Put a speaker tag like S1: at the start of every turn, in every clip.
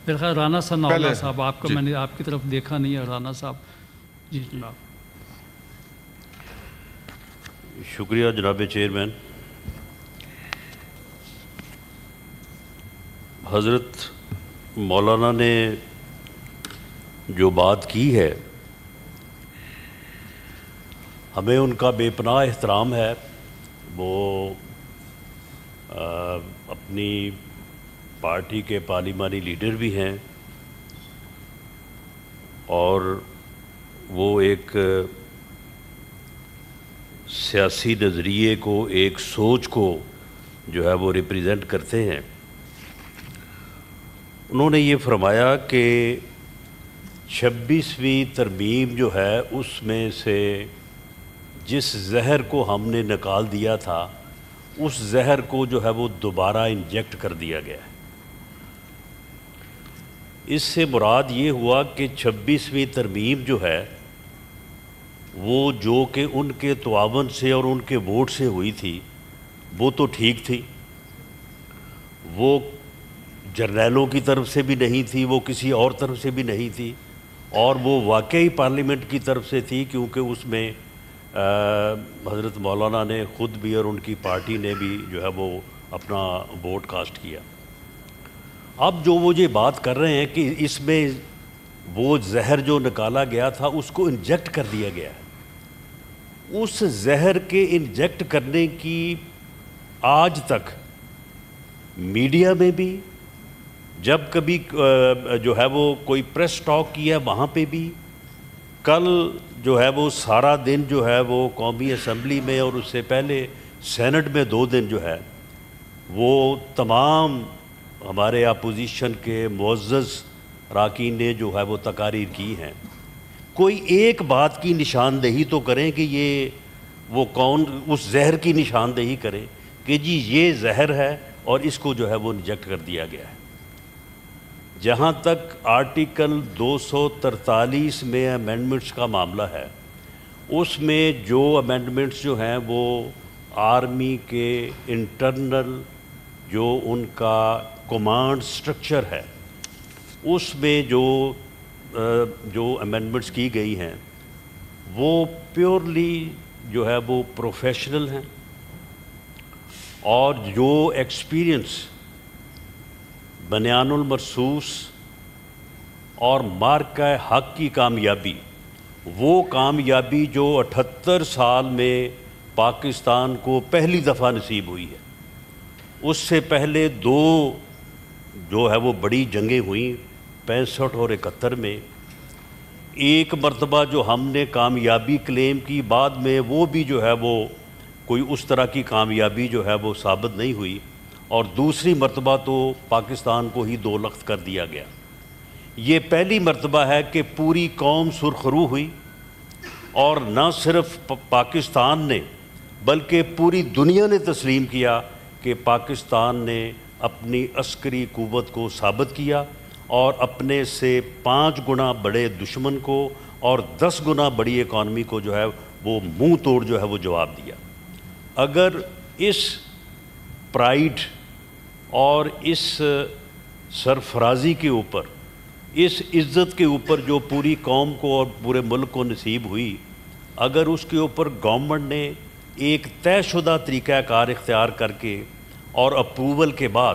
S1: میرے خیال رانا ثناءاللہ
S2: پہلے
S1: صاحب، آپ کا
S2: جی
S1: میں نے آپ کی طرف دیکھا نہیں ہے، رانا صاحب جی جناب۔
S3: شکریہ جناب چیئرمین۔ حضرت مولانا نے جو بات کی ہے ہمیں ان کا بے پناہ احترام ہے۔ وہ اپنی پارٹی کے پارلیمانی لیڈر بھی ہیں اور وہ ایک سیاسی نظریے کو، ایک سوچ کو جو ہے وہ ریپریزنٹ کرتے ہیں۔ انہوں نے یہ فرمایا کہ 26ویں ترمیم جو ہے اس میں سے جس زہر کو ہم نے نکال دیا تھا اس زہر کو جو ہے وہ دوبارہ انجیکٹ کر دیا گیا ہے۔ اس سے مراد یہ ہوا کہ 26ویں ترمیم جو ہے وہ جو کہ ان کے تعاون سے اور ان کے ووٹ سے ہوئی تھی وہ تو ٹھیک تھی، وہ جرنیلوں کی طرف سے بھی نہیں تھی، وہ کسی اور طرف سے بھی نہیں تھی، اور وہ واقعی پارلیمنٹ کی طرف سے تھی، کیونکہ اس میں حضرت مولانا نے خود بھی اور ان کی پارٹی نے بھی جو ہے وہ اپنا ووٹ کاسٹ کیا۔ اب جو وہ یہ بات کر رہے ہیں کہ اس میں وہ زہر جو نکالا گیا تھا اس کو انجیکٹ کر دیا گیا ہے، اس زہر کے انجیکٹ کرنے کی آج تک میڈیا میں بھی جب کبھی جو ہے وہ کوئی پریس ٹاک کیا وہاں پہ بھی، کل جو ہے وہ سارا دن جو ہے وہ قومی اسمبلی میں اور اس سے پہلے سینٹ میں 2 دن جو ہے وہ تمام ہمارے اپوزیشن کے معزز اراکین نے جو ہے وہ تقاریر کی ہیں۔ کوئی ایک بات کی نشاندہی تو کریں کہ یہ وہ کون، اس زہر کی نشاندہی کریں کہ جی یہ زہر ہے اور اس کو جو ہے وہ انجیکٹ کر دیا گیا ہے۔ جہاں تک آرٹیکل 243 میں امینڈمنٹس کا معاملہ ہے، اس میں جو امینڈمنٹس جو ہیں وہ آرمی کے انٹرنل جو ان کا کمانڈ سٹرکچر ہے اس میں جو امینڈمنٹس کی گئی ہیں وہ پیورلی جو ہے وہ پروفیشنل ہیں، اور جو ایکسپیرینس بنیان المرصوص اور مارکہ حق کی کامیابی، وہ کامیابی جو 78 سال میں پاکستان کو پہلی دفعہ نصیب ہوئی ہے۔ اس سے پہلے 2 جو ہے وہ بڑی جنگیں ہوئیں 65 اور 71 میں، ایک مرتبہ جو ہم نے کامیابی کلیم کی بعد میں وہ بھی جو ہے وہ کوئی اس طرح کی کامیابی جو ہے وہ ثابت نہیں ہوئی، اور دوسری مرتبہ تو پاکستان کو ہی 2 لخت کر دیا گیا۔ یہ پہلی مرتبہ ہے کہ پوری قوم سرخرو ہوئی، اور نہ صرف پاکستان نے بلکہ پوری دنیا نے تسلیم کیا کہ پاکستان نے اپنی عسکری قوت کو ثابت کیا اور اپنے سے 5 گنا بڑے دشمن کو اور 10 گنا بڑی اکانومی کو جو ہے وہ منہ توڑ جو ہے وہ جواب دیا۔ اگر اس پرائیڈ اور اس سرفرازی کے اوپر، اس عزت کے اوپر جو پوری قوم کو اور پورے ملک کو نصیب ہوئی، اگر اس کے اوپر گورنمنٹ نے ایک طے شدہ طریقہ کار اختیار کر کے اور اپروول کے بعد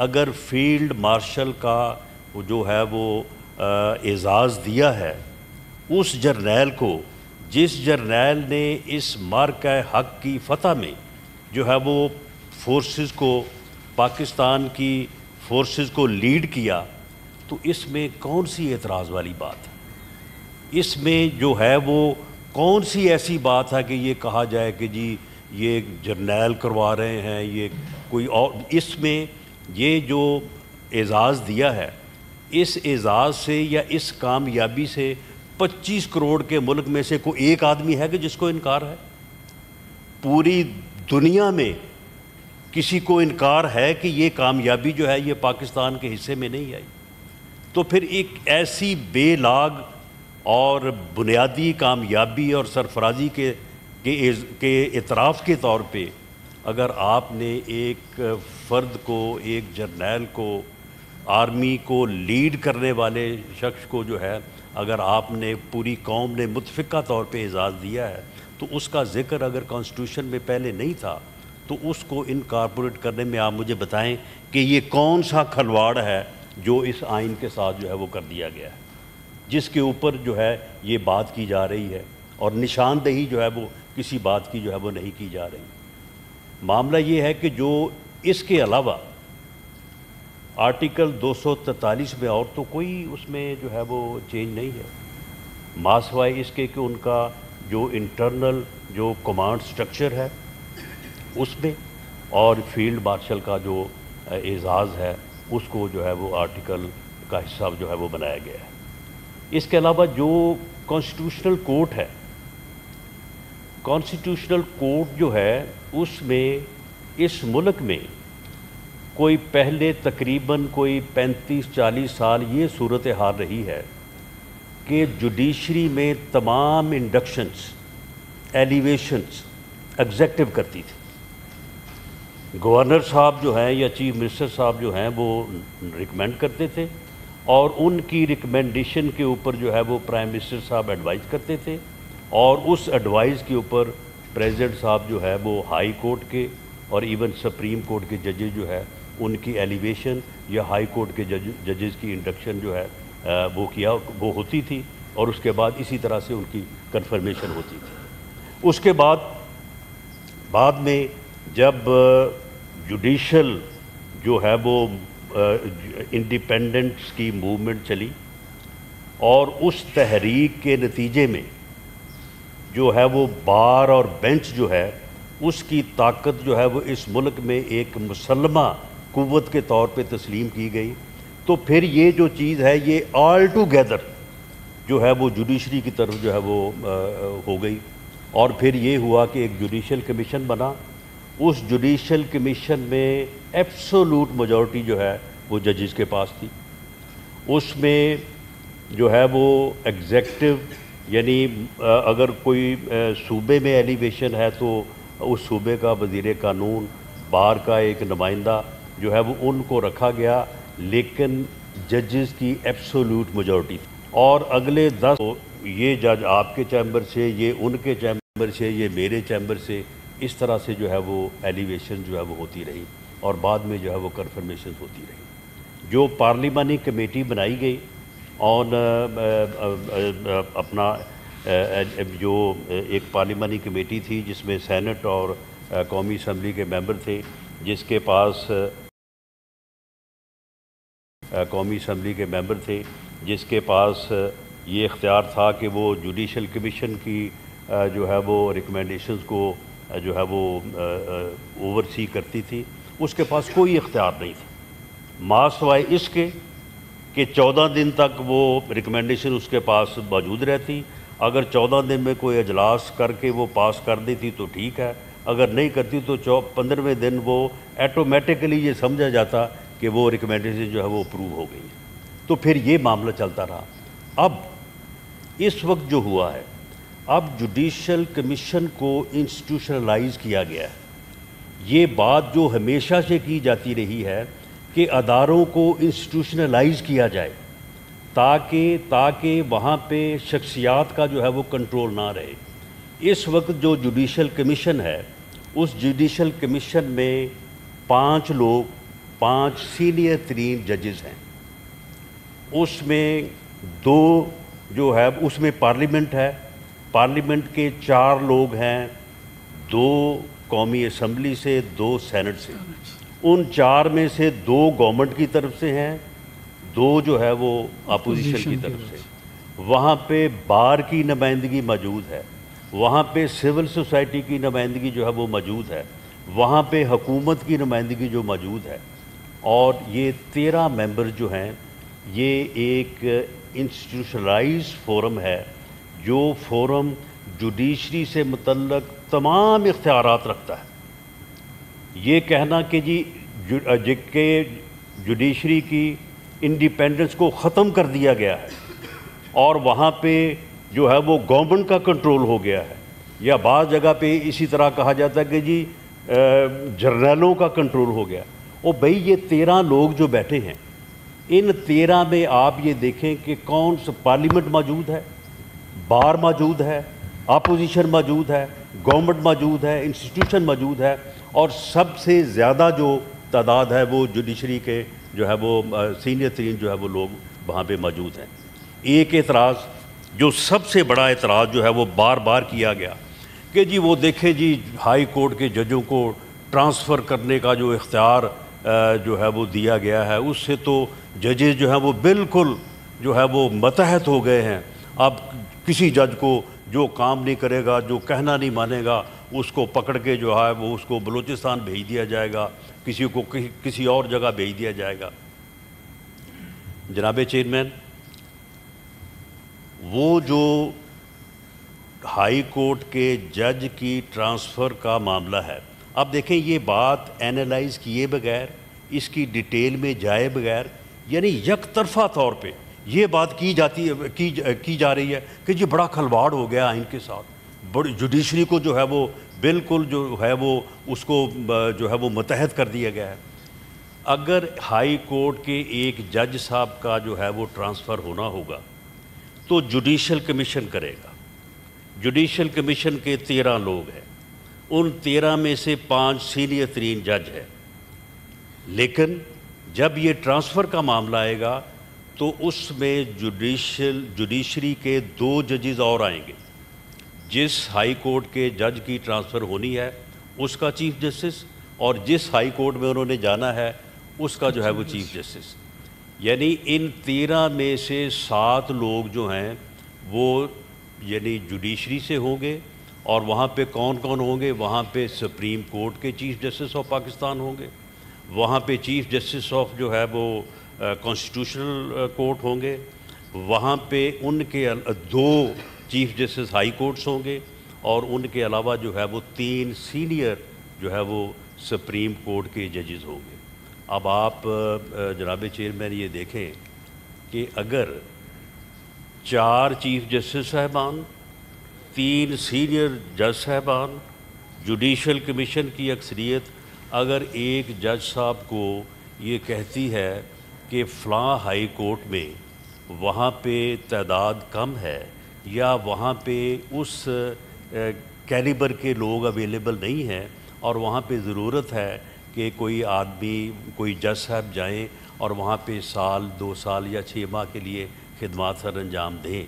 S3: اگر فیلڈ مارشل کا جو ہے وہ اعزاز دیا ہے اس جرنیل کو، جس جرنیل نے اس مارکہ حق کی فتح میں جو ہے وہ فورسز کو، پاکستان کی فورسز کو لیڈ کیا، تو اس میں کون سی اعتراض والی بات ہے؟ اس میں جو ہے وہ کون سی ایسی بات ہے کہ یہ کہا جائے کہ جی یہ جرنیل کروا رہے ہیں، یہ کوئی اور؟ اس میں یہ جو اعزاز دیا ہے، اس اعزاز سے یا اس کامیابی سے 25 کروڑ کے ملک میں سے کوئی ایک آدمی ہے کہ جس کو انکار ہے؟ پوری دنیا میں کسی کو انکار ہے کہ یہ کامیابی جو ہے یہ پاکستان کے حصے میں نہیں آئی؟ تو پھر ایک ایسی بے لاگ اور بنیادی کامیابی اور سرفرازی کے اعتراف کے طور پہ اگر آپ نے ایک فرد کو، ایک جرنیل کو آرمی کو لیڈ کرنے والے شخص کو جو ہے اگر آپ نے پوری قوم نے متفقہ طور پہ اعزاز دیا ہے تو اس کا ذکر اگر کانسٹیٹیوشن میں پہلے نہیں تھا تو اس کو انکارپوریٹ کرنے میں آپ مجھے بتائیں کہ یہ کون سا کھلواڑ ہے جو اس آئین کے ساتھ جو ہے وہ کر دیا گیا ہے، جس کے اوپر جو ہے یہ بات کی جا رہی ہے اور نشاندہی جو ہے وہ کسی بات کی جو ہے وہ نہیں کی جا رہی۔ معاملہ یہ ہے کہ جو اس کے علاوہ آرٹیکل 243 میں اور تو کوئی اس میں جو ہے وہ چینج نہیں ہے، ماسوائے اس کے کہ ان کا جو انٹرنل جو کمانڈ سٹرکچر ہے اس میں اور فیلڈ مارشل کا جو اعزاز ہے اس کو جو ہے وہ آرٹیکل کا حصہ جو ہے وہ بنایا گیا ہے۔ اس کے علاوہ جو کانسٹیٹیوشنل کورٹ ہے، کانسٹیٹیوشنل کورٹ جو ہے اس میں اس ملک میں کوئی پہلے تقریباً کوئی 35-40 سال یہ صورتحال رہی ہے کہ جوڈیشری میں تمام انڈکشنز ایلیویشنز ایگزیکٹو کرتی تھی۔ گورنر صاحب جو ہیں یا چیف منسٹر صاحب جو ہیں وہ ریکمینڈ کرتے تھے اور ان کی ریکمینڈیشن کے اوپر جو ہے وہ پرائم منسٹر صاحب ایڈوائز کرتے تھے اور اس ایڈوائز کے اوپر پریزیڈنٹ صاحب جو ہے وہ ہائی کورٹ کے اور ایون سپریم کورٹ کے ججز جو ہے ان کی ایلیویشن یا ہائی کورٹ کے ججز کی انڈکشن جو ہے وہ ہوتی تھی اور اس کے بعد اسی طرح سے ان کی کنفرمیشن ہوتی تھی۔ اس کے بعد میں جب جوڈیشل جو ہے وہ انڈیپینڈنٹس کی موومنٹ چلی اور اس تحریک کے نتیجے میں جو ہے وہ بار اور بینچ جو ہے اس کی طاقت جو ہے وہ اس ملک میں ایک مسلمہ قوت کے طور پہ تسلیم کی گئی، تو پھر یہ جو چیز ہے یہ آل ٹوگیدر جو ہے وہ جوڈیشری کی طرف جو ہے وہ ہو گئی اور پھر یہ ہوا کہ ایک جوڈیشل کمیشن بنا۔ اس جوڈیشل کمیشن میں ایبسولوٹ میجورٹی جو ہے وہ ججز کے پاس تھی، اس میں جو ہے وہ ایگزیکٹو یعنی اگر کوئی صوبے میں ایلیویشن ہے تو اس صوبے کا وزیر قانون، بار کا ایک نمائندہ جو ہے وہ ان کو رکھا گیا، لیکن ججز کی ایبسولوٹ میجورٹی تھی اور اگلے 10 یہ جج آپ کے چیمبر سے، یہ ان کے چیمبر سے، یہ میرے چیمبر سے، اس طرح سے جو ہے وہ ایلیویشن جو ہے وہ ہوتی رہی اور بعد میں جو ہے وہ کنفرمیشن ہوتی رہی۔ جو پارلیمانی کمیٹی بنائی گئی آن اپنا جو ایک پارلیمانی کمیٹی تھی جس میں سینٹ اور قومی اسمبلی کے ممبر تھے، جس کے پاس جس کے پاس یہ اختیار تھا کہ وہ جوڈیشل کمیشن کی جو ہے وہ ریکمینڈیشنز کو جو ہے وہ اوورسی کرتی تھی، اس کے پاس کوئی اختیار نہیں تھا ماں سوائے اس کے کہ 14 دن تک وہ ریکمینڈیشن اس کے پاس موجود رہتی۔ اگر 14 دن میں کوئی اجلاس کر کے وہ پاس کر دیتی تو ٹھیک ہے، اگر نہیں کرتی تو 15ویں دن وہ ایٹومیٹکلی یہ سمجھا جاتا کہ وہ ریکمینڈیشن جو ہے وہ اپروو ہو گئی ہے۔ تو پھر یہ معاملہ چلتا رہا۔ اب اس وقت جو ہوا ہے، اب جوڈیشل کمیشن کو انسٹیٹیوشنلائز کیا گیا ہے۔ یہ بات جو ہمیشہ سے کی جاتی رہی ہے کہ اداروں کو انسٹیٹیوشنلائز کیا جائے تاکہ وہاں پہ شخصیات کا جو ہے وہ کنٹرول نہ رہے۔ اس وقت جو جوڈیشل کمیشن ہے، اس جوڈیشل کمیشن میں 5 سینئر ترین ججز ہیں، اس میں 2 جو ہے اس میں پارلیمنٹ ہے، پارلیمنٹ کے 4 لوگ ہیں، 2 قومی اسمبلی سے، 2 سینٹ سے، ان 4 میں سے 2 گورنمنٹ کی طرف سے ہیں، 2 جو ہے وہ اپوزیشن کی طرف سے۔ وہاں پہ بار کی نمائندگی موجود ہے، وہاں پہ سول سوسائٹی کی نمائندگی جو ہے وہ موجود ہے، وہاں پہ حکومت کی نمائندگی جو موجود ہے، اور یہ 13 ممبر جو ہیں، یہ ایک انسٹیٹیوشنلائز فورم ہے، جو فورم جوڈیشری سے متعلق تمام اختیارات رکھتا ہے۔ یہ کہنا کہ جوڈیشری کی انڈیپینڈنس کو ختم کر دیا گیا ہے اور وہاں پہ جو ہے وہ گورنمنٹ کا کنٹرول ہو گیا ہے، یا بعض جگہ پہ اسی طرح کہا جاتا ہے کہ جی جرنیلوں کا کنٹرول ہو گیا۔ اور بھئی یہ 13 لوگ جو بیٹھے ہیں، ان 13 میں آپ یہ دیکھیں کہ کون سا پارلیمنٹ موجود ہے، بار موجود ہے، اپوزیشن موجود ہے، گورنمنٹ موجود ہے، انسٹیٹیوشن موجود ہے، اور سب سے زیادہ جو تعداد ہے وہ جوڈیشری کے جو ہے وہ سینئر ترین جو ہے وہ لوگ وہاں پہ موجود ہیں۔ ایک اعتراض جو سب سے بڑا اعتراض جو ہے وہ بار بار کیا گیا کہ جی وہ دیکھیں جی ہائی کورٹ کے ججوں کو ٹرانسفر کرنے کا جو اختیار جو ہے وہ دیا گیا ہے، اس سے تو ججز جو ہیں وہ بالکل جو ہے وہ متحد ہو گئے ہیں۔ اب کسی جج کو جو کام نہیں کرے گا، جو کہنا نہیں مانے گا، اس کو پکڑ کے جو ہے وہ اس کو بلوچستان بھیج دیا جائے گا، کسی کو کسی اور جگہ بھیج دیا جائے گا۔ جناب چیئرمین، وہ جو ہائی کورٹ کے جج کی ٹرانسفر کا معاملہ ہے، اب دیکھیں یہ بات اینالائز کیے بغیر، اس کی ڈیٹیل میں جائے بغیر، یعنی یک طرفہ طور پہ یہ بات کی جا رہی ہے کہ جی بڑا کھلواڑ ہو گیا آئین کے ساتھ، بڑی جوڈیشری کو جو ہے وہ بالکل جو ہے وہ اس کو جو ہے وہ متحد کر دیا گیا ہے۔ اگر ہائی کورٹ کے ایک جج صاحب کا جو ہے وہ ٹرانسفر ہونا ہوگا تو جوڈیشل کمیشن کرے گا۔ جوڈیشل کمیشن کے 13 لوگ ہیں، ان 13 میں سے 5 سینئر ترین جج ہیں، لیکن جب یہ ٹرانسفر کا معاملہ آئے گا تو اس میں جوڈیشری کے 2 ججز اور آئیں گے۔ جس ہائی کورٹ کے جج کی ٹرانسفر ہونی ہے اس کا چیف جسٹس، اور جس ہائی کورٹ میں انہوں نے جانا ہے اس کا جو ہے وہ چیف جسٹس، یعنی ان 13 میں سے 7 لوگ جو ہیں وہ یعنی جوڈیشری سے ہوں گے، اور وہاں پہ کون کون ہوں گے؟ وہاں پہ سپریم کورٹ کے چیف جسٹس آف پاکستان ہوں گے، وہاں پہ چیف جسٹس آف جو ہے وہ کانسٹیٹیوشنل کورٹ ہوں گے، وہاں پہ ان کے 2 چیف جسٹس ہائی کورٹس ہوں گے، اور ان کے علاوہ جو ہے وہ 3 سینئر جو ہے وہ سپریم کورٹ کے ججز ہوں گے۔ اب آپ جناب چیئرمین یہ دیکھیں کہ اگر 4 چیف جسٹس صاحبان، 3 سینئر جج صاحبان، جوڈیشل کمیشن کی اکثریت اگر ایک جج صاحب کو یہ کہتی ہے کہ فلاں ہائی کورٹ میں وہاں پہ تعداد کم ہے یا وہاں پہ اس کیلیبر کے لوگ اویلیبل نہیں ہیں، اور وہاں پہ ضرورت ہے کہ کوئی آدمی کوئی جج صاحب جائیں اور وہاں پہ سال 2 سال یا 6 ماہ کے لیے خدمات سر انجام دیں،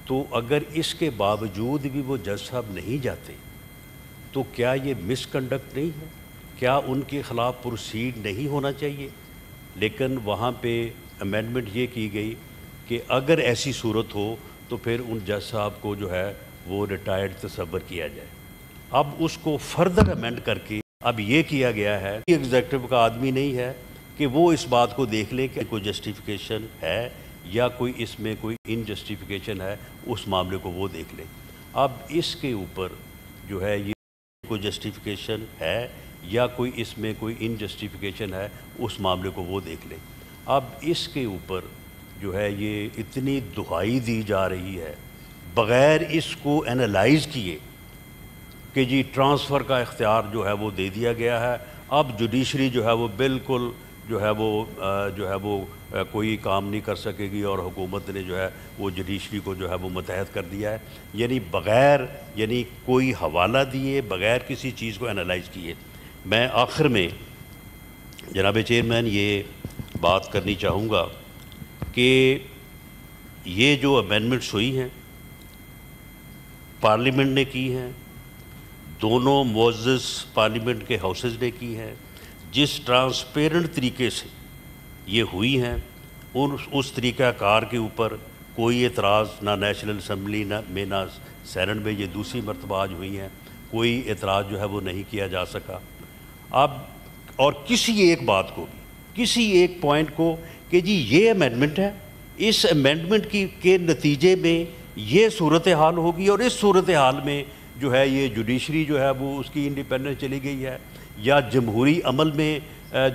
S3: تو اگر اس کے باوجود بھی وہ جج صاحب نہیں جاتے تو کیا یہ مس کنڈکٹ نہیں ہے؟ کیا ان کے خلاف پروسیڈ نہیں ہونا چاہیے؟ لیکن وہاں پہ امینڈمنٹ یہ کی گئی کہ اگر ایسی صورت ہو تو پھر ان جج صاحب کو جو ہے وہ ریٹائرڈ تصور کیا جائے۔ اب اس کو فردر امینڈ کر کے اب یہ کیا گیا ہے کہ ایگزیکٹو کا آدمی نہیں ہے کہ وہ اس بات کو دیکھ لے کہ کوئی جسٹیفیکیشن ہے یا کوئی اس میں کوئی انجسٹیفیکیشن ہے، اس معاملے کو وہ دیکھ لے۔ اب اس کے اوپر جو ہے یہ کوئی جسٹیفیکیشن ہے یا کوئی اس میں کوئی انجسٹیفیکیشن ہے، اس معاملے کو وہ دیکھ لے۔ اب اس کے اوپر جو ہے یہ اتنی دہائی دی جا رہی ہے بغیر اس کو اینالائز کیے کہ جی ٹرانسفر کا اختیار جو ہے وہ دے دیا گیا ہے، اب جوڈیشری جو ہے وہ بالکل جو ہے وہ کوئی کام نہیں کر سکے گی، اور حکومت نے جو ہے وہ جوڈیشری کو جو ہے وہ متحد کر دیا ہے، یعنی بغیر یعنی کوئی حوالہ دیے، بغیر کسی چیز کو اینالائز کیے۔ میں آخر میں جناب چیئرمین یہ بات کرنی چاہوں گا کہ یہ جو امینڈمنٹس ہوئی ہیں پارلیمنٹ نے کی ہیں، دونوں معزز پارلیمنٹ کے ہاؤسز نے کی ہیں، جس ٹرانسپیرنٹ طریقے سے یہ ہوئی ہیں اس طریقہ کار کے اوپر کوئی اعتراض نہ نیشنل اسمبلی میں نہ سینٹ میں، یہ دوسری مرتبہ آج ہوئی ہیں، کوئی اعتراض جو ہے وہ نہیں کیا جا سکا۔ اب اور کسی ایک بات کو بھی، کسی ایک پوائنٹ کو کہ جی یہ امینڈمنٹ ہے، اس امینڈمنٹ کے نتیجے میں یہ صورتحال ہوگی، اور اس صورتحال میں جو ہے یہ جوڈیشری جو ہے وہ اس کی انڈیپینڈنس چلی گئی ہے، یا جمہوری عمل میں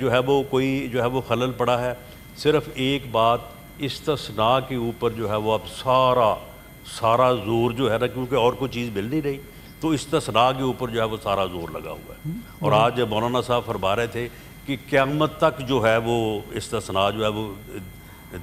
S3: جو ہے وہ کوئی جو ہے وہ خلل پڑا ہے۔ صرف ایک بات، استثناء کے اوپر جو ہے وہ اب سارا زور جو ہے نا، کیونکہ اور کوئی چیز مل نہیں رہی، تو استثناء کے اوپر جو ہے وہ سارا زور لگا ہوا ہے۔ اور آج مولانا صاحب فرما رہے تھے کہ قیامت تک جو ہے وہ استثناء جو ہے وہ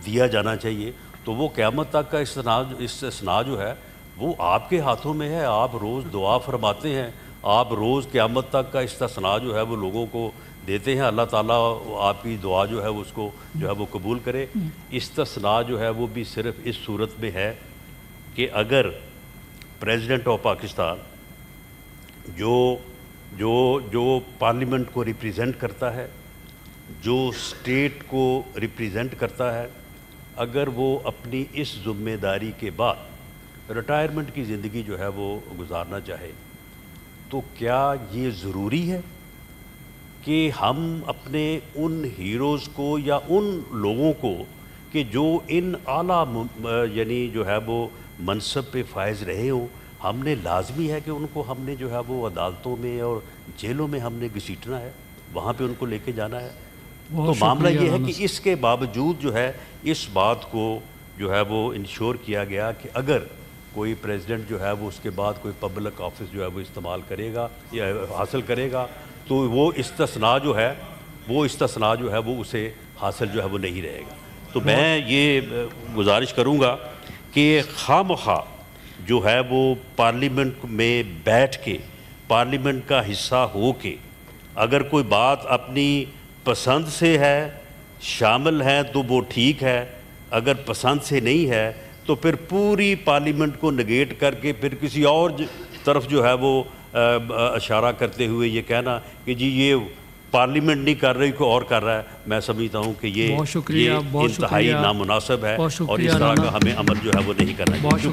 S3: دیا جانا چاہیے، تو وہ قیامت تک کا استثناء جو ہے وہ آپ کے ہاتھوں میں ہے. آپ روز دعا فرماتے ہیں، آپ روز قیامت تک کا استثناء جو ہے وہ لوگوں کو دیتے ہیں. اللہ تعالیٰ آپ کی دعا جو ہے اس کو جو ہے وہ قبول کرے. استثناء جو ہے وہ بھی صرف اس صورت میں ہے کہ اگر پریزیڈنٹ آف پاکستان جو پارلیمنٹ کو ریپریزنٹ کرتا ہے، جو اسٹیٹ کو ریپریزنٹ کرتا ہے، اگر وہ اپنی اس ذمہ داری کے بعد ریٹائرمنٹ کی زندگی جو ہے وہ گزارنا چاہے، تو کیا یہ ضروری ہے کہ ہم اپنے ان ہیروز کو یا ان لوگوں کو کہ جو ان اعلیٰ یعنی جو ہے وہ منصب پہ فائز رہے ہوں، ہم نے لازمی ہے کہ ان کو ہم نے جو ہے وہ عدالتوں میں اور جیلوں میں ہم نے گھسیٹنا ہے، وہاں پہ ان کو لے کے جانا ہے؟ تو معاملہ یہ ہے کہ اس کے باوجود جو ہے اس بات کو جو ہے وہ انشور کیا گیا کہ اگر کوئی پریزیڈنٹ جو ہے وہ اس کے بعد کوئی پبلک آفس جو ہے وہ استعمال کرے گا یا حاصل کرے گا، تو وہ استثناء جو ہے وہ اسے حاصل جو ہے وہ نہیں رہے گا. تو میں یہ گزارش کروں گا کہ خواہ جو ہے وہ پارلیمنٹ میں بیٹھ کے پارلیمنٹ کا حصہ ہو کے اگر کوئی بات اپنی پسند سے ہے شامل ہے تو وہ ٹھیک ہے، اگر پسند سے نہیں ہے تو پھر پوری پارلیمنٹ کو نگیٹ کر کے پھر کسی اور طرف جو ہے وہ اشارہ کرتے ہوئے یہ کہنا کہ جی یہ پارلیمنٹ نہیں کر رہی کوئی اور کر رہا ہے، میں سمجھتا ہوں کہ یہ انتہائی نامناسب ہے اور اس طرح کا ہمیں عمل جو ہے وہ نہیں کرنا چاہیے.